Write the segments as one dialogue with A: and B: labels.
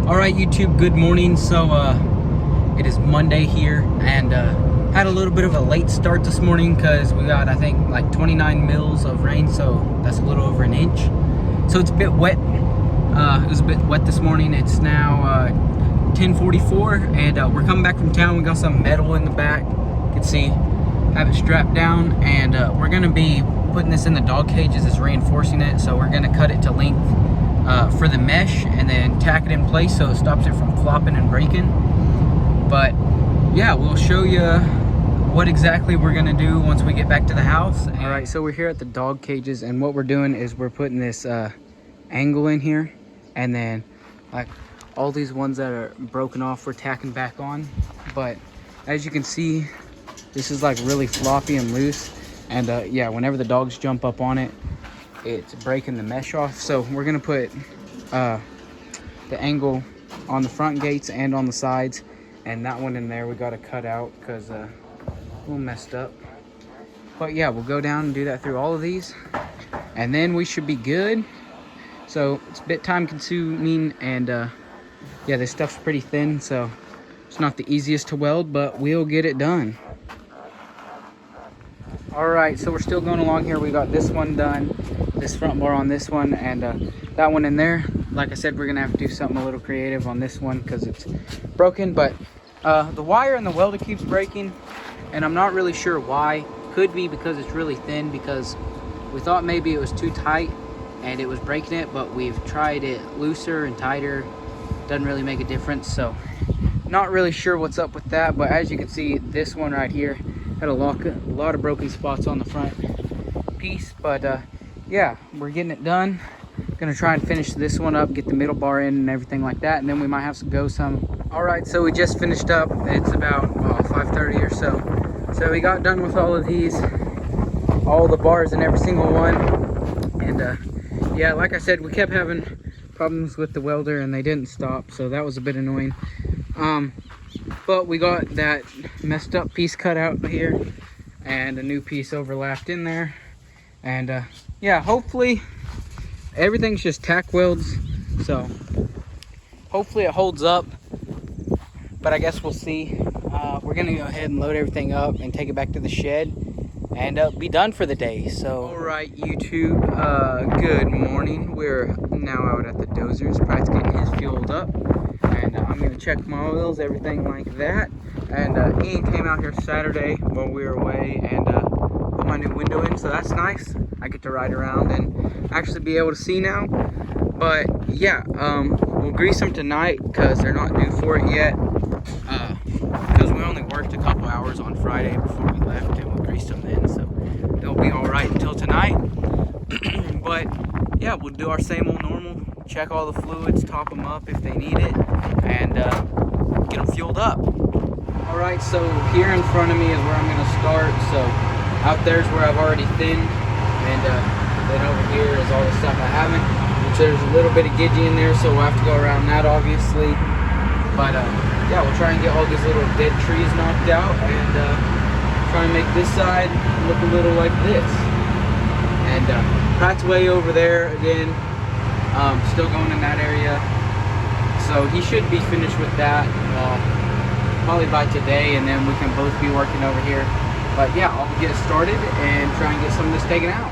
A: All right, YouTube, good morning. So it is Monday here, and had a little bit of a late start this morning because we got, I think, like 29 mils of rain, so that's a little over an inch. So it's a bit wet. It was a bit wet this morning. It's now 10:44, and we're coming back from town. We got some metal in the back. You can see, have it strapped down, and we're gonna be putting this in the dog cages as reinforcing it. So we're gonna cut it to length for the mesh and then tack it in place so it stops it from flopping and breaking. But yeah, we'll show you what exactly we're gonna do once we get back to the house. All right, so we're here at the dog cages, and what we're doing is we're putting this angle in here, and then like all these ones that are broken off we're tacking back on. But as you can see, this is like really floppy and loose, and yeah, whenever the dogs jump up on it, it's breaking the mesh off. So we're gonna put the angle on the front gates and on the sides, and that one in there we got to cut out because a little messed up. But yeah, we'll go down and do that through all of these, and then we should be good. So it's a bit time consuming, and yeah, this stuff's pretty thin, so it's not the easiest to weld, but we'll get it done. All right, so we're still going along here. We got this one done, this front bar on this one, and that one in there. Like I said, we're gonna have to do something a little creative on this one because it's broken, but the wire in the welder keeps breaking, and I'm not really sure why. Could be because it's really thin, because we thought maybe it was too tight and it was breaking it, but we've tried it looser and tighter. Doesn't really make a difference, so not really sure what's up with that. But as you can see, this one right here had a lot of broken spots on the front piece. But yeah, we're getting it done. Gonna try and finish this one up, get the middle bar in and everything like that, and then we might have to go some. All right, so we just finished up. It's about 5:30 or so. So we got done with all of these, all the bars in every single one. And yeah, like I said, we kept having problems with the welder and they didn't stop, so that was a bit annoying. But we got that messed up piece cut out here and a new piece overlapped in there, and yeah, hopefully everything's just tack welds, so hopefully it holds up, but I guess we'll see. We're gonna go ahead and load everything up and take it back to the shed and be done for the day. So all right, YouTube, good morning. We're now out at the dozers. Pratt's getting his fueled up, and I'm gonna check my oils, everything like that. And Ian came out here Saturday while we were away and put my new window in, so that's nice. I get to ride around and actually be able to see now. But yeah, we'll grease them tonight because they're not due for it yet, because we only worked a couple hours on Friday before we left, and we greased them then, so they'll be all right until tonight. But yeah, we'll do our same old normal, check all the fluids, top them up if they need it, and get them fueled up. All right, so here in front of me is where I'm going to start. So out there's where I've already thinned, and then over here is all the stuff I haven't, which there's a little bit of gidgey in there, so we'll have to go around that obviously. But yeah, we'll try and get all these little dead trees knocked out, and try and make this side look a little like this. And Pratt's way over there again, still going in that area, so he should be finished with that probably by today, and then we can both be working over here. But yeah, I'll get started and try and get some of this taken out.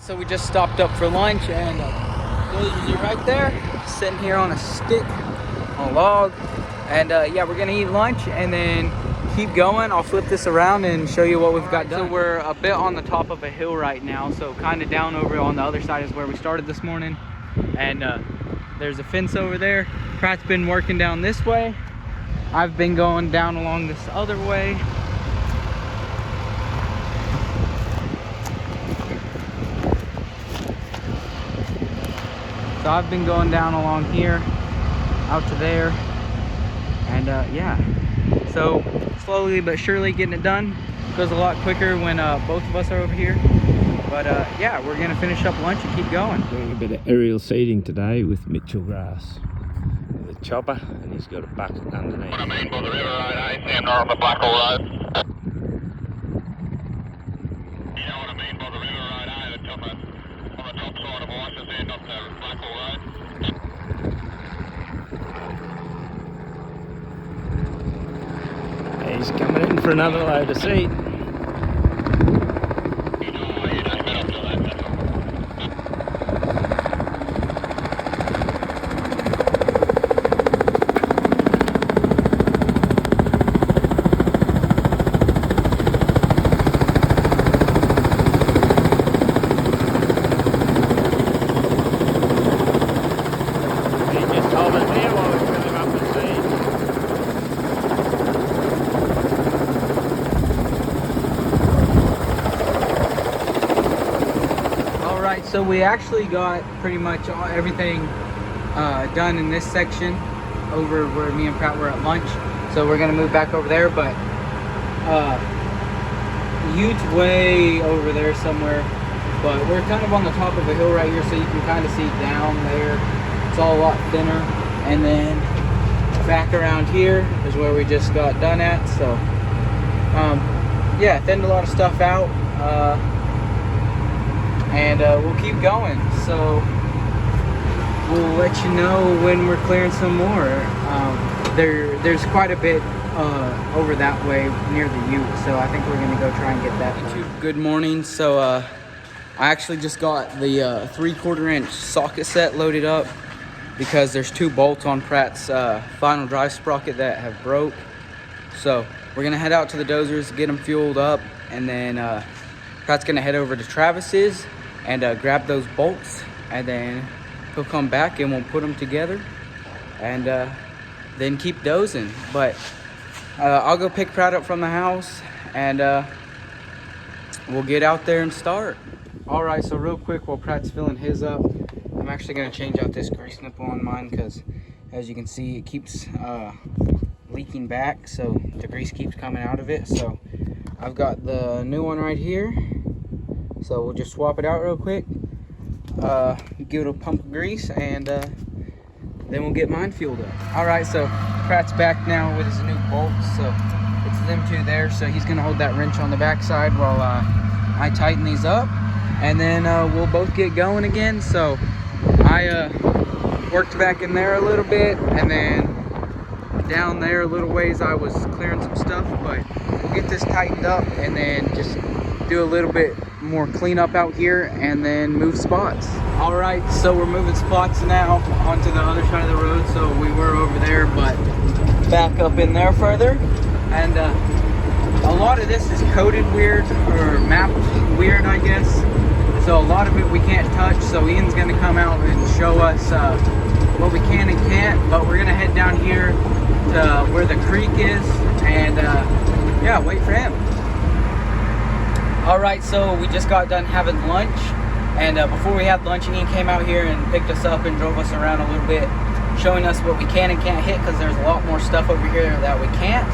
A: So we just stopped up for lunch, and those are right there, sitting here on a stick, on a log. And yeah, we're gonna eat lunch and then keep going. I'll flip this around and show you what we've got done. So we're a bit on the top of a hill right now, so kind of down over on the other side is where we started this morning. And there's a fence over there. Pratt's been working down this way. I've been going down along this other way. So I've been going down along here, out to there, and yeah. So slowly but surely getting it done. Goes a lot quicker when both of us are over here. But yeah, we're gonna finish up lunch and keep going.
B: Doing a bit of aerial seeding today with Mitchell grass. The chopper, and he's got a bucket underneath.
C: What I mean by the river road, Sam Nor on the Blackwell Road. You know what I mean by the river road, That's on the top side of Isis end up the Blackwell Road.
B: He's coming in for another load of seed.
A: So we actually got pretty much everything done in this section over where me and Pratt were at lunch. So we're gonna move back over there, but Ute's way over there somewhere. But we're kind of on the top of a hill right here, so you can kind of see down there. It's all a lot thinner. And then back around here is where we just got done at. So yeah, thinned a lot of stuff out. And we'll keep going, so we'll let you know when we're clearing some more. There's quite a bit over that way near the Ute, so I think we're gonna go try and get that. Good morning. So I actually just got the 3/4 inch socket set loaded up because there's 2 bolts on Pratt's final drive sprocket that have broke. So we're gonna head out to the dozers, get them fueled up, and then Pratt's gonna head over to Travis's and grab those bolts, and then he'll come back and we'll put them together and then keep dozing. But I'll go pick Pratt up from the house and we'll get out there and start. All right, so real quick while Pratt's filling his up, I'm actually gonna change out this grease nipple on mine because as you can see it keeps leaking back, so the grease keeps coming out of it. So I've got the new one right here. So we'll just swap it out real quick, give it a pump of grease, and then we'll get mine fueled up. All right, so Pratt's back now with his new bolts. So it's them 2 there. So he's gonna hold that wrench on the back side while I tighten these up, and then we'll both get going again. So I worked back in there a little bit, and then down there a little ways I was clearing some stuff, but we'll get this tightened up and then just do a little bit more cleanup out here and then move spots. All right, so we're moving spots now onto the other side of the road. So we were over there, but back up in there further, and a lot of this is coded weird or mapped weird, I guess. So a lot of it we can't touch, so Ian's gonna come out and show us what we can and can't. But we're gonna head down here to where the creek is and yeah, wait for him. All right, so we just got done having lunch, and before we had lunch, Ian came out here and picked us up and drove us around a little bit, showing us what we can and can't hit, because there's a lot more stuff over here that we can't,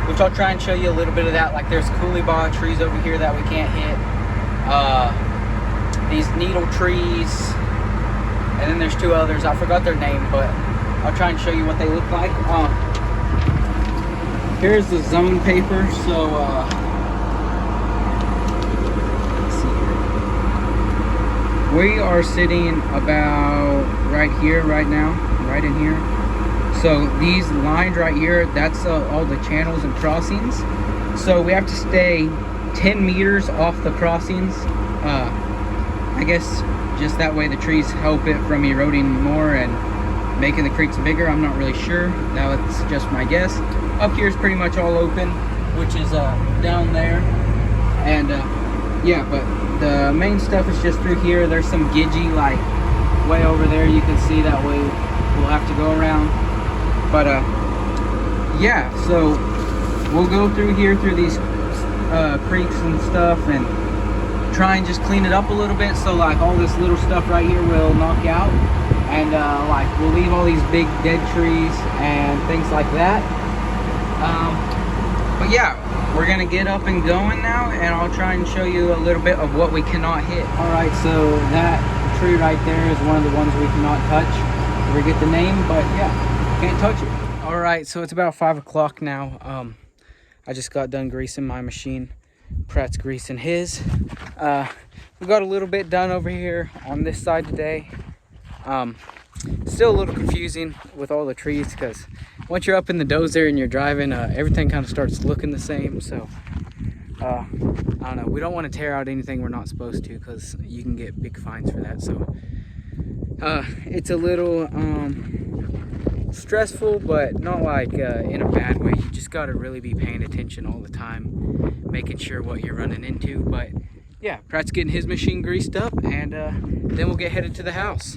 A: which I'll try and show you a little bit of that. Like there's couleebah trees over here that we can't hit, these needle trees, and then there's 2 others. I forgot their name, but I'll try and show you what they look like. Here's the zone paper. So we are sitting about right here right now, right in here. So these lines right here, that's all the channels and crossings. So we have to stay 10 meters off the crossings. I guess just that way the trees help it from eroding more and making the creeks bigger. I'm not really sure. That's just my guess. Up here is pretty much all open, which is down there. And yeah, but the main stuff is just through here. There's some gidgee like way over there. You can see that way we'll have to go around. But yeah, so we'll go through here through these creeks and stuff and try and just clean it up a little bit, so like all this little stuff right here will knock out, and like we'll leave all these big dead trees and things like that. But yeah, we're gonna get up and going now, and I'll try and show you a little bit of what we cannot hit. All right, so that tree right there is one of the ones we cannot touch. I forget the name, but yeah, can't touch it. All right, so it's about 5 o'clock now. I just got done greasing my machine. Pratt's greasing his. We got a little bit done over here on this side today. Still a little confusing with all the trees, because once you're up in the dozer and you're driving, everything kind of starts looking the same. So I don't know, we don't want to tear out anything we're not supposed to, because you can get big fines for that. So it's a little stressful, but not like in a bad way. You just got to really be paying attention all the time, making sure what you're running into. But yeah, Pratt's getting his machine greased up, and then we'll get headed to the house.